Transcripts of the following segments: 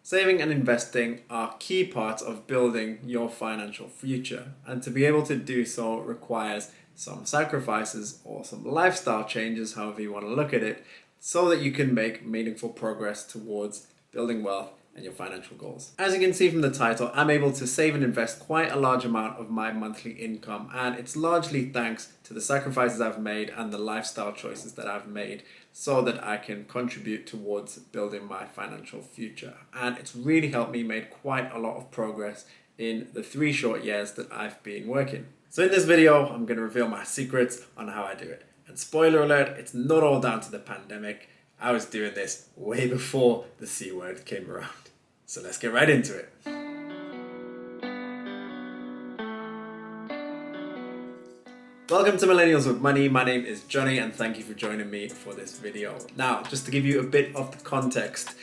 Saving and investing are key parts of building your financial future, and to be able to do so requires some sacrifices or some lifestyle changes, however you want to look at it, so that you can make meaningful progress towards building wealth and your financial goals. As you can see from the title, I'm able to save and invest quite a large amount of my monthly income, and it's largely thanks to the sacrifices I've made and the lifestyle choices that I've made so that I can contribute towards building my financial future. And it's really helped me make quite a lot of progress in the 3 short years that I've been working. So in this video, I'm going to reveal my secrets on how I do it. And spoiler alert, it's not all down to the pandemic. I was doing this way before the C word came around. So let's get right into it. Welcome to Millennials with Money. My name is Johnny and thank you for joining me for this video. Now, just to give you a bit of the context,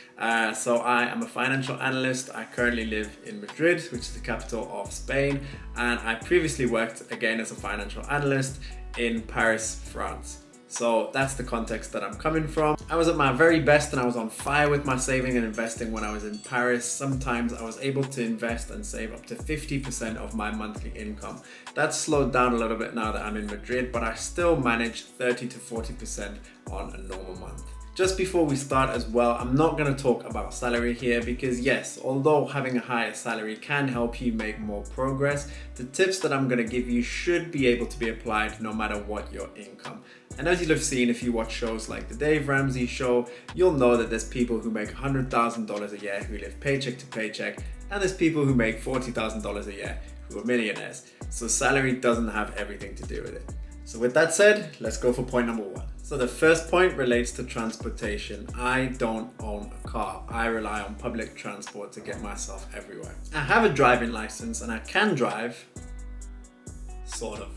so I am a financial analyst. I currently live in Madrid, which is the capital of Spain, and I previously worked again as a financial analyst in Paris, France. So that's the context that I'm coming from. I was at my very best and I was on fire with my saving and investing when I was in Paris. Sometimes I was able to invest and save up to 50% of my monthly income. That's slowed down a little bit now that I'm in Madrid, but I still manage 30 to 40% on a normal month. Just before we start as well, I'm not going to talk about salary here because yes, although having a higher salary can help you make more progress, the tips that I'm going to give you should be able to be applied no matter what your income. And as you'll have seen if you watch shows like the Dave Ramsey show, you'll know that there's people who make $100,000 a year who live paycheck to paycheck, and there's people who make $40,000 a year who are millionaires. So salary doesn't have everything to do with it. So with that said, let's go for point number 1. So the first point relates to transportation. I don't own a car. I rely on public transport to get myself everywhere. I have a driving license and I can drive, sort of.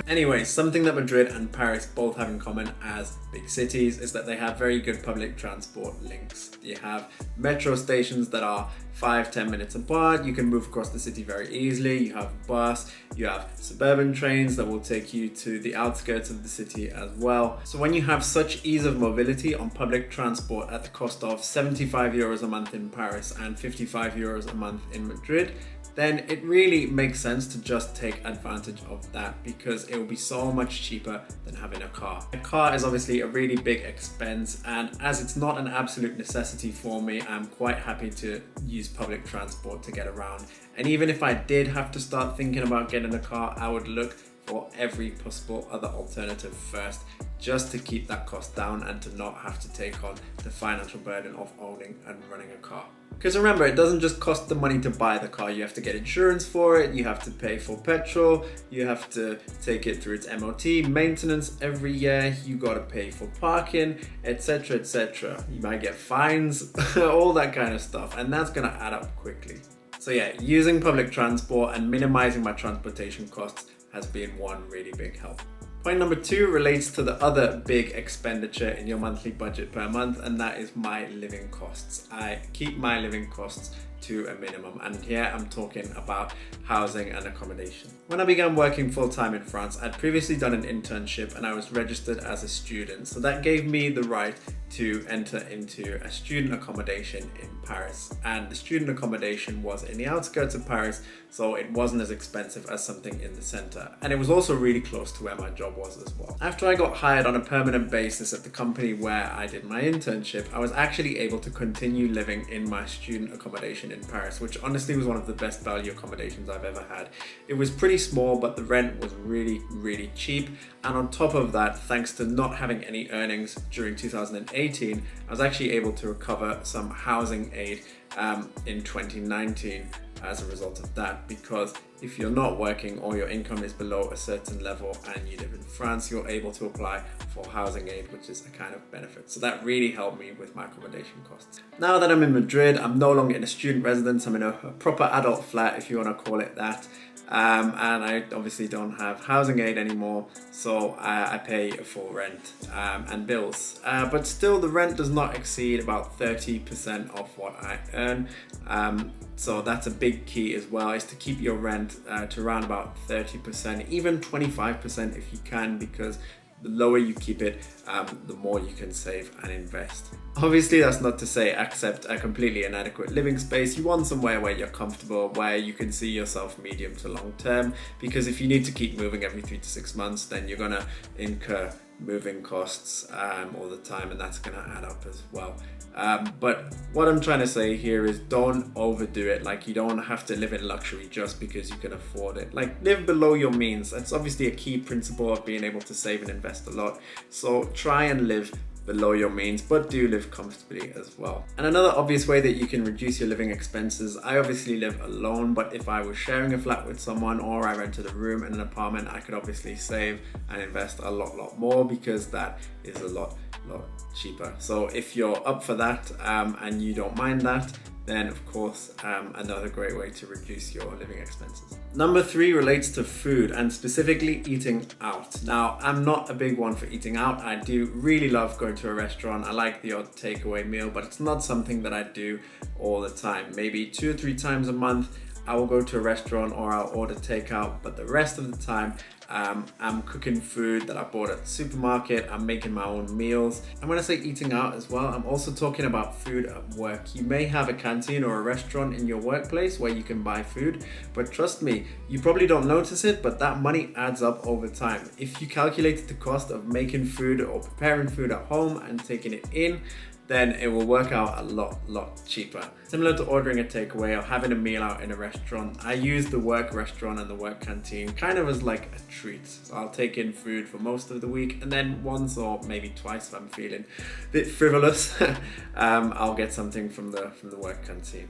Anyway, something that Madrid and Paris both have in common as big cities is that they have very good public transport links. You have metro stations that are 5-10 minutes apart. You can move across the city very easily. You have a bus, you have suburban trains that will take you to the outskirts of the city as well. So when you have such ease of mobility on public transport at the cost of 75 euros a month in Paris and 55 euros a month in Madrid, then it really makes sense to just take advantage of that because it will be so much cheaper than having a car. A car is obviously a really big expense, and as it's not an absolute necessity for me, I'm quite happy to use public transport to get around. And even if I did have to start thinking about getting a car, I would look for every possible other alternative first, just to keep that cost down and to not have to take on the financial burden of owning and running a car. Because remember, it doesn't just cost the money to buy the car. You have to get insurance for it, you have to pay for petrol, you have to take it through its MOT, maintenance every year, you gotta pay for parking, etc, etc. You might get fines, all that kind of stuff, and that's gonna add up quickly. So yeah, using public transport and minimizing my transportation costs has been one really big help. Point number 2 relates to the other big expenditure in your monthly budget per month, and that is my living costs. I keep my living costs to a minimum, and here I'm talking about housing and accommodation. When I began working full-time in France, I'd previously done an internship and I was registered as a student, so that gave me the right to enter into a student accommodation in Paris, and the student accommodation was in the outskirts of Paris, so it wasn't as expensive as something in the center, and it was also really close to where my job was as well. After I got hired on a permanent basis at the company where I did my internship, I was actually able to continue living in my student accommodation in Paris, which honestly was one of the best value accommodations I've ever had. It was pretty small, but the rent was really cheap, and on top of that, thanks to not having any earnings during 2018, I was actually able to recover some housing aid in 2019 as a result of that, because if you're not working or your income is below a certain level and you live in France, you're able to apply for housing aid, which is a kind of benefit. So that really helped me with my accommodation costs. Now that I'm in Madrid, I'm no longer in a student residence, I'm in a proper adult flat, if you want to call it that. And I obviously don't have housing aid anymore, so I pay a full rent and bills. But still, the rent does not exceed about 30% of what I earn. So that's a big key as well, is to keep your rent to around about 30%, even 25% if you can, because the lower you keep it, the more you can save and invest. Obviously, that's not to say accept a completely inadequate living space. You want somewhere where you're comfortable, where you can see yourself medium to long term, because if you need to keep moving every 3 to 6 months, then you're gonna incur moving costs all the time, and that's gonna add up as well. But what I'm trying to say here is don't overdo it. Like, you don't have to live in luxury just because you can afford it. Like, live below your means. That's obviously a key principle of being able to save and invest a lot. So try and live below your means, but do live comfortably as well. And another obvious way that you can reduce your living expenses, I obviously live alone, but if I was sharing a flat with someone or I rented a room in an apartment, I could obviously save and invest a lot more, because that is a lot cheaper. So if you're up for that and you don't mind that, then of course another great way to reduce your living expenses. Number 3 relates to food, and specifically eating out. Now, I'm not a big one for eating out. I do really love going to a restaurant. I like the odd takeaway meal, but it's not something that I do all the time. Maybe 2 or 3 times a month I will go to a restaurant or I'll order takeout, but the rest of the time I'm cooking food that I bought at the supermarket. I'm making my own meals. And when I say eating out as well, I'm also talking about food at work. You may have a canteen or a restaurant in your workplace where you can buy food, but trust me, you probably don't notice it, but that money adds up over time. If you calculated the cost of making food or preparing food at home and taking it in, then it will work out a lot cheaper. Similar to ordering a takeaway or having a meal out in a restaurant, I use the work restaurant and the work canteen kind of as like a treat. So I'll take in food for most of the week, and then once or maybe twice if I'm feeling a bit frivolous, I'll get something from the work canteen.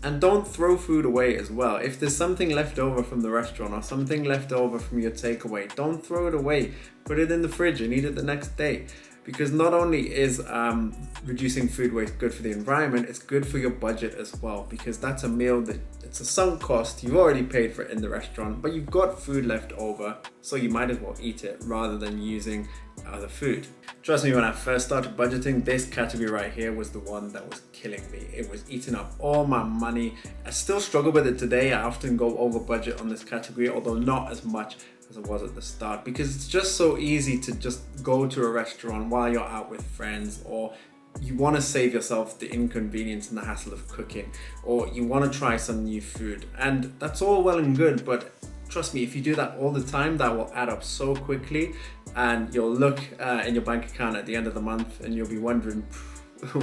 And don't throw food away as well. If there's something left over from the restaurant or something left over from your takeaway, don't throw it away. Put it in the fridge and eat it the next day. Because not only is reducing food waste good for the environment, it's good for your budget as well, because that's a meal that it's a sunk cost. You've already paid for it in the restaurant, but you've got food left over, so you might as well eat it rather than using other food. Trust me, when I first started budgeting, this category right here was the one that was killing me. It was eating up all my money. I still struggle with it today. I often go over budget on this category, although not as much as it was at the start, because it's just so easy to just go to a restaurant while you're out with friends, or you want to save yourself the inconvenience and the hassle of cooking, or you want to try some new food, and that's all well and good, but trust me, if you do that all the time, that will add up so quickly, and you'll look in your bank account at the end of the month and you'll be wondering,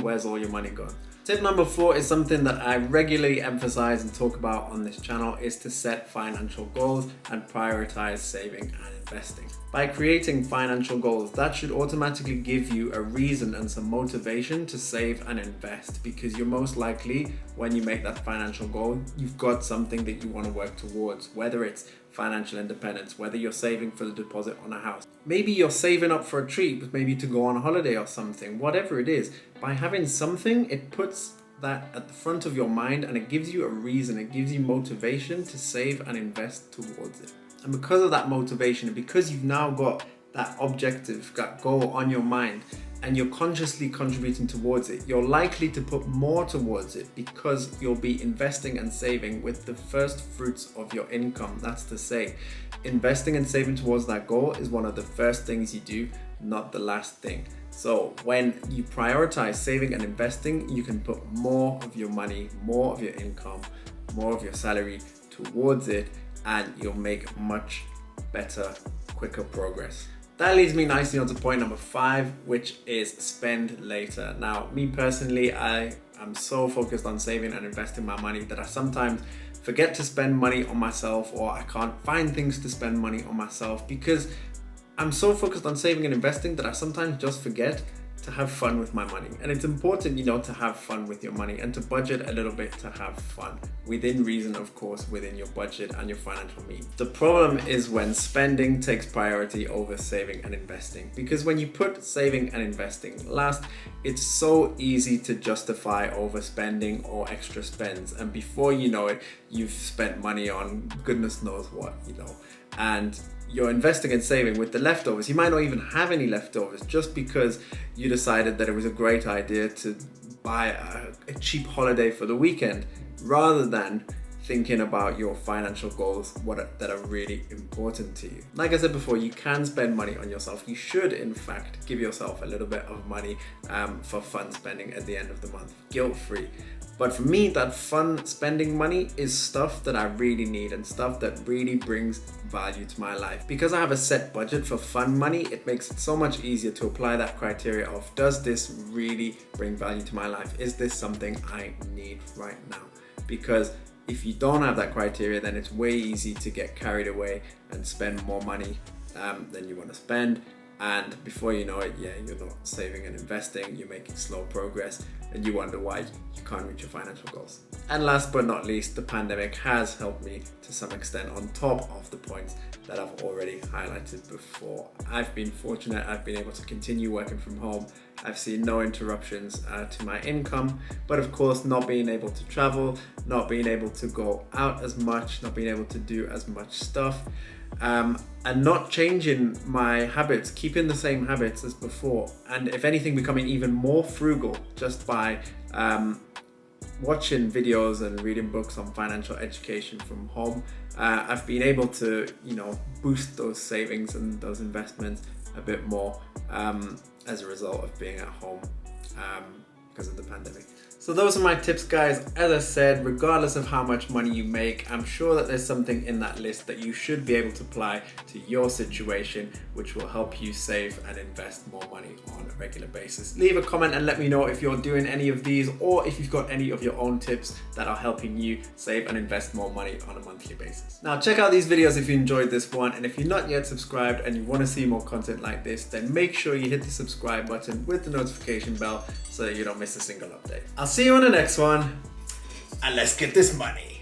where's all your money gone? Tip number 4 is something that I regularly emphasize and talk about on this channel, is to set financial goals and prioritize saving and investing. By creating financial goals, that should automatically give you a reason and some motivation to save and invest, because you're most likely, when you make that financial goal, you've got something that you want to work towards, whether it's financial independence, whether you're saving for the deposit on a house. Maybe you're saving up for a treat, maybe to go on a holiday or something, whatever it is. By having something, it puts that at the front of your mind and it gives you a reason, it gives you motivation to save and invest towards it. And because of that motivation, and because you've now got that objective, that goal on your mind, and you're consciously contributing towards it, you're likely to put more towards it, because you'll be investing and saving with the first fruits of your income. That's to say, investing and saving towards that goal is one of the first things you do, not the last thing. So when you prioritize saving and investing, you can put more of your money, more of your income, more of your salary towards it, and you'll make much better, quicker progress. That leads me nicely on to point number 5, which is spend later. Now, me personally, I am so focused on saving and investing my money that I sometimes forget to spend money on myself, or I can't find things to spend money on myself, because I'm so focused on saving and investing that I sometimes just forget to have fun with my money. And it's important, to have fun with your money and to budget a little bit to have fun. Within reason, of course, within your budget and your financial means. The problem is when spending takes priority over saving and investing. Because when you put saving and investing last, it's so easy to justify overspending or extra spends. And before you know it, you've spent money on goodness knows what, and you're investing and saving with the leftovers. You might not even have any leftovers, just because you decided that it was a great idea to buy a cheap holiday for the weekend, rather than thinking about your financial goals that are really important to you. Like I said before, you can spend money on yourself. You should, in fact, give yourself a little bit of money for fun spending at the end of the month, guilt-free. But for me, that fun spending money is stuff that I really need and stuff that really brings value to my life. Because I have a set budget for fun money, it makes it so much easier to apply that criteria of, does this really bring value to my life? Is this something I need right now? Because if you don't have that criteria, then it's way easy to get carried away and spend more money than you want to spend. And before you know it, you're not saving and investing, you're making slow progress, and you wonder why you can't reach your financial goals. And last but not least, the pandemic has helped me to some extent on top of the points that I've already highlighted before. I've been fortunate, I've been able to continue working from home. I've seen no interruptions to my income, but of course not being able to travel, not being able to go out as much, not being able to do as much stuff, and not changing my habits, keeping the same habits as before, and if anything becoming even more frugal just by watching videos and reading books on financial education from home. I've been able to, boost those savings and those investments a bit more as a result of being at home because of the pandemic. So those are my tips, guys. As I said, regardless of how much money you make, I'm sure that there's something in that list that you should be able to apply to your situation, which will help you save and invest more money on a regular basis. Leave a comment and let me know if you're doing any of these, or if you've got any of your own tips that are helping you save and invest more money on a monthly basis. Now, check out these videos if you enjoyed this one, and if you're not yet subscribed and you want to see more content like this, then make sure you hit the subscribe button with the notification bell so that you don't miss a single update. I'll see you on the next one, and let's get this money.